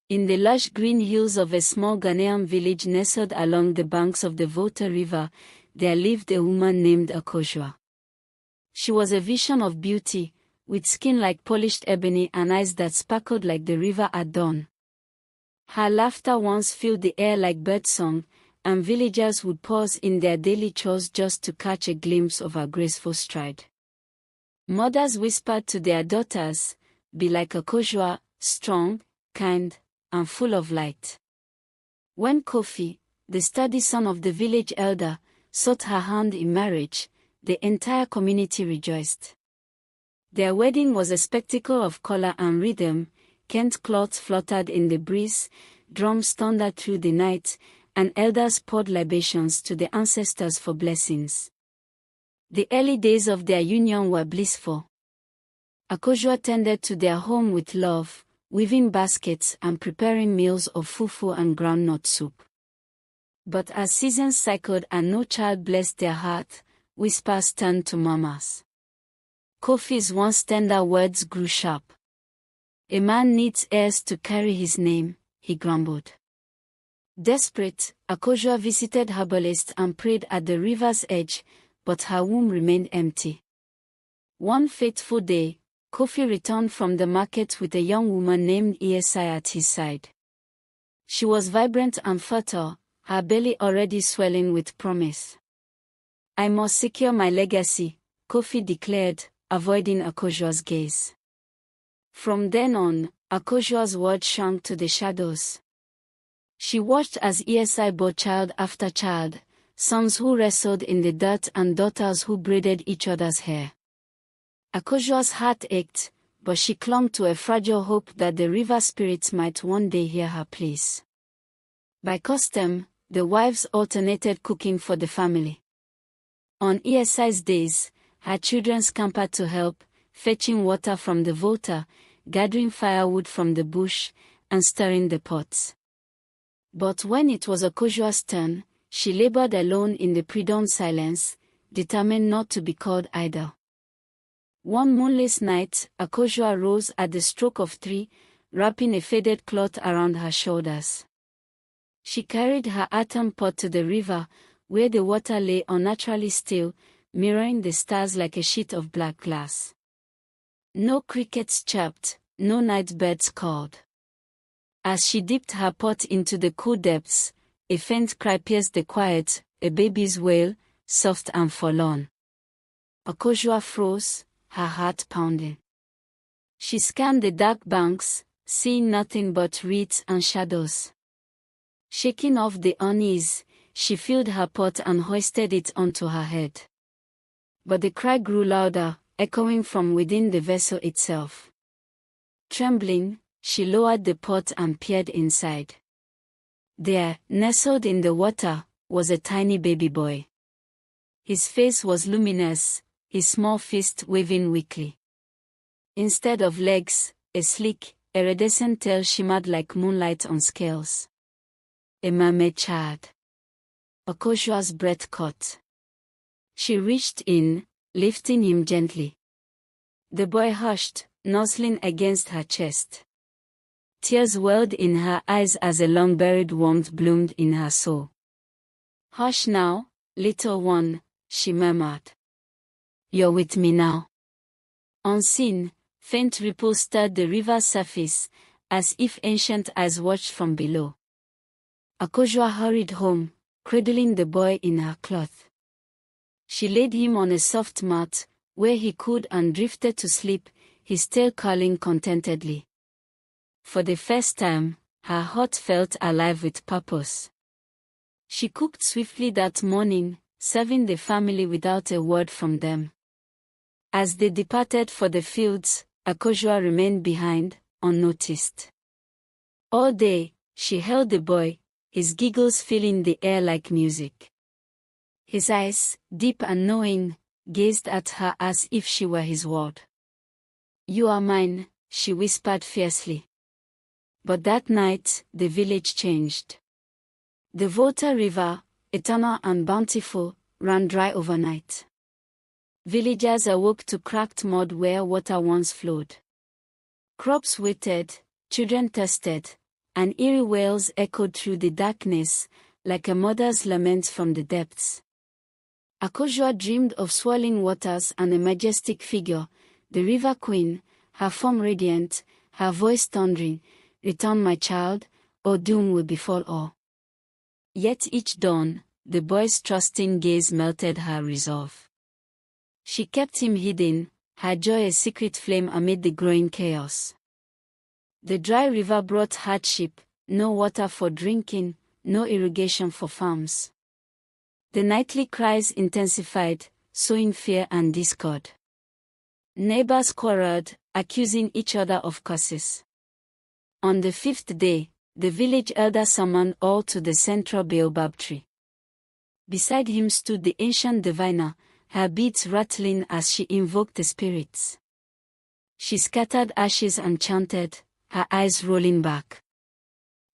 In the lush green hills of a small Ghanaian village nestled along the banks of the Volta River, there lived a woman named Akosua. She was a vision of beauty, with skin like polished ebony and eyes that sparkled like the river at dawn. Her laughter once filled the air like birdsong, and villagers would pause in their daily chores just to catch a glimpse of her graceful stride. Mothers whispered to their daughters, "Be like Akosua, strong, kind, and full of light." When Kofi, the sturdy son of the village elder, sought her hand in marriage, the entire community rejoiced. Their wedding was a spectacle of color and rhythm. Kent cloths fluttered in the breeze, drums thundered through the night, and elders poured libations to the ancestors for blessings. The early days of their union were blissful. Akosua tended to their home with love, weaving baskets and preparing meals of fufu and groundnut soup. But as seasons cycled and no child blessed their heart, whispers turned to murmurs. Kofi's once tender words grew sharp. "A man needs heirs to carry his name," he grumbled. Desperate, Akosua visited herbalists and prayed at the river's edge, but her womb remained empty. One fateful day, Kofi returned from the market with a young woman named Esai at his side. She was vibrant and fertile, her belly already swelling with promise. "I must secure my legacy," Kofi declared, avoiding Akosua's gaze. From then on, Akosua's world shrunk to the shadows. She watched as Esai bore child after child, sons who wrestled in the dirt and daughters who braided each other's hair. Akosua's heart ached, but she clung to a fragile hope that the river spirits might one day hear her pleas. By custom, the wives alternated cooking for the family. On Esai's days, her children scampered to help, fetching water from the Volta, gathering firewood from the bush, and stirring the pots. But when it was Akosua's turn, she labored alone in the pre-dawn silence, determined not to be called idle. One moonless night, Akosua rose at the stroke of 3, wrapping a faded cloth around her shoulders. She carried her earthen pot to the river, where the water lay unnaturally still, mirroring the stars like a sheet of black glass. No crickets chirped, no night birds called. As she dipped her pot into the cool depths, a faint cry pierced the quiet, a baby's wail, soft and forlorn. Akosua froze, her heart pounding. She scanned the dark banks, seeing nothing but reeds and shadows. Shaking off the unease, she filled her pot and hoisted it onto her head. But the cry grew louder, echoing from within the vessel itself. Trembling, she lowered the pot and peered inside. There, nestled in the water, was a tiny baby boy. His face was luminous, his small fist waving weakly. Instead of legs, a sleek, iridescent tail shimmered like moonlight on scales. A mermaid child. Akosua's breath caught. She reached in, lifting him gently. The boy hushed, nuzzling against her chest. Tears welled in her eyes as a long-buried warmth bloomed in her soul. "Hush now, little one," she murmured. "You're with me now." Unseen, faint ripples stirred the river's surface, as if ancient eyes watched from below. Akosua hurried home, cradling the boy in her cloth. She laid him on a soft mat, where he could and drifted to sleep, his tail curling contentedly. For the first time, her heart felt alive with purpose. She cooked swiftly that morning, serving the family without a word from them. As they departed for the fields, Akosua remained behind, unnoticed. All day, she held the boy, his giggles filling the air like music. His eyes, deep and knowing, gazed at her as if she were his world. "You are mine," she whispered fiercely. But that night, the village changed. The Volta River, eternal and bountiful, ran dry overnight. Villagers awoke to cracked mud where water once flowed. Crops withered, children thirsted, and eerie wails echoed through the darkness, like a mother's lament from the depths. Akosua dreamed of swirling waters and a majestic figure, the River Queen, her form radiant, her voice thundering, "Return, my child, or doom will befall all." Yet each dawn, the boy's trusting gaze melted her resolve. She kept him hidden, her joy a secret flame amid the growing chaos. The dry river brought hardship, no water for drinking, no irrigation for farms. The nightly cries intensified, sowing fear and discord. Neighbors quarreled, accusing each other of curses. On the 5th day, the village elder summoned all to the central baobab tree. Beside him stood the ancient diviner, her beads rattling as she invoked the spirits. She scattered ashes and chanted, her eyes rolling back.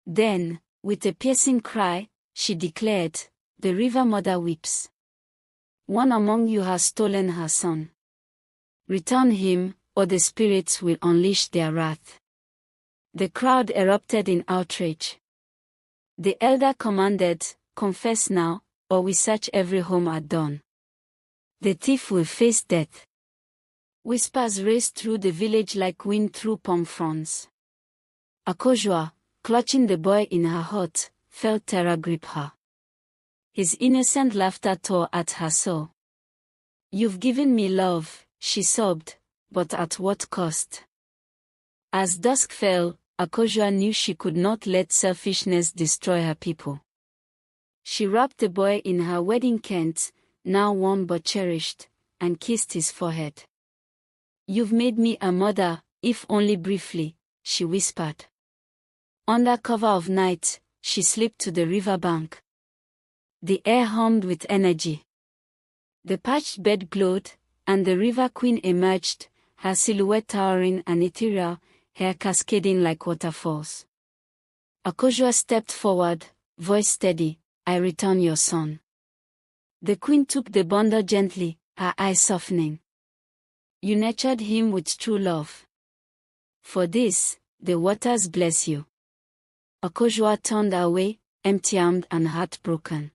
Then, with a piercing cry, she declared, "The river mother weeps. One among you has stolen her son. Return him, or the spirits will unleash their wrath." The crowd erupted in outrage. The elder commanded, "Confess now, or we search every home at dawn. The thief will face death." Whispers raced through the village like wind through palm fronds. Akosua, clutching the boy in her heart, felt terror grip her. His innocent laughter tore at her soul. "You've given me love," she sobbed, "but at what cost?" As dusk fell, Akosua knew she could not let selfishness destroy her people. She wrapped the boy in her wedding kent, now worn but cherished, and kissed his forehead. "You've made me a mother, if only briefly," she whispered. Under cover of night, she slipped to the river bank. The air hummed with energy. The parched bed glowed, and the River Queen emerged, her silhouette towering and ethereal, hair cascading like waterfalls. Akosua stepped forward, voice steady, "I return your son." The queen took the bundle gently, her eyes softening. "You nurtured him with true love. For this, the waters bless you." Akosua turned away, empty-armed and heartbroken.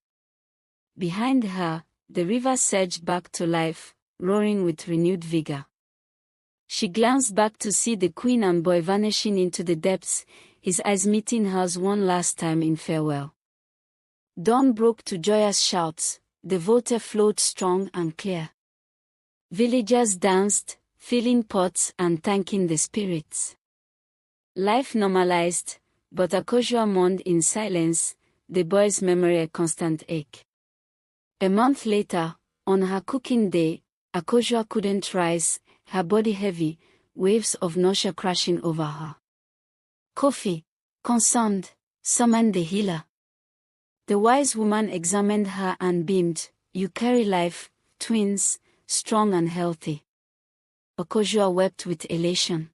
Behind her, the river surged back to life, roaring with renewed vigor. She glanced back to see the queen and boy vanishing into the depths, his eyes meeting hers one last time in farewell. Dawn broke to joyous shouts, the water flowed strong and clear. Villagers danced, filling pots and thanking the spirits. Life normalized, but Akosua mourned in silence, the boy's memory a constant ache. A month later, on her cooking day, Akosua couldn't rise, her body heavy, waves of nausea crashing over her. "Kofi," concerned, summoned the healer. The wise woman examined her and beamed, "You carry life, twins, strong and healthy." Akosua wept with elation.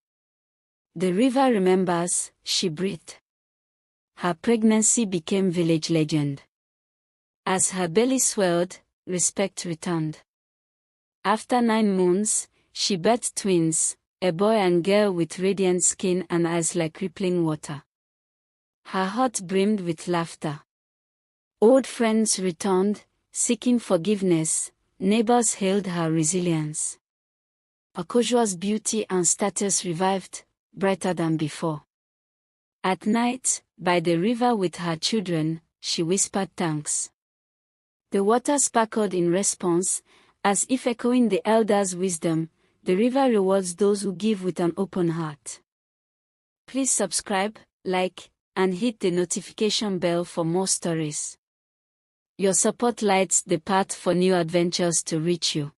"The river remembers," she breathed. Her pregnancy became village legend. As her belly swelled, respect returned. After 9 moons, she birthed twins, a boy and girl with radiant skin and eyes like rippling water. Her heart brimmed with laughter. Old friends returned, seeking forgiveness, neighbors hailed her resilience. Akosua's beauty and status revived, brighter than before. At night, by the river with her children, she whispered thanks. The water sparkled in response, as if echoing the elders' wisdom. The river rewards those who give with an open heart. Please subscribe, like, and hit the notification bell for more stories. Your support lights the path for new adventures to reach you.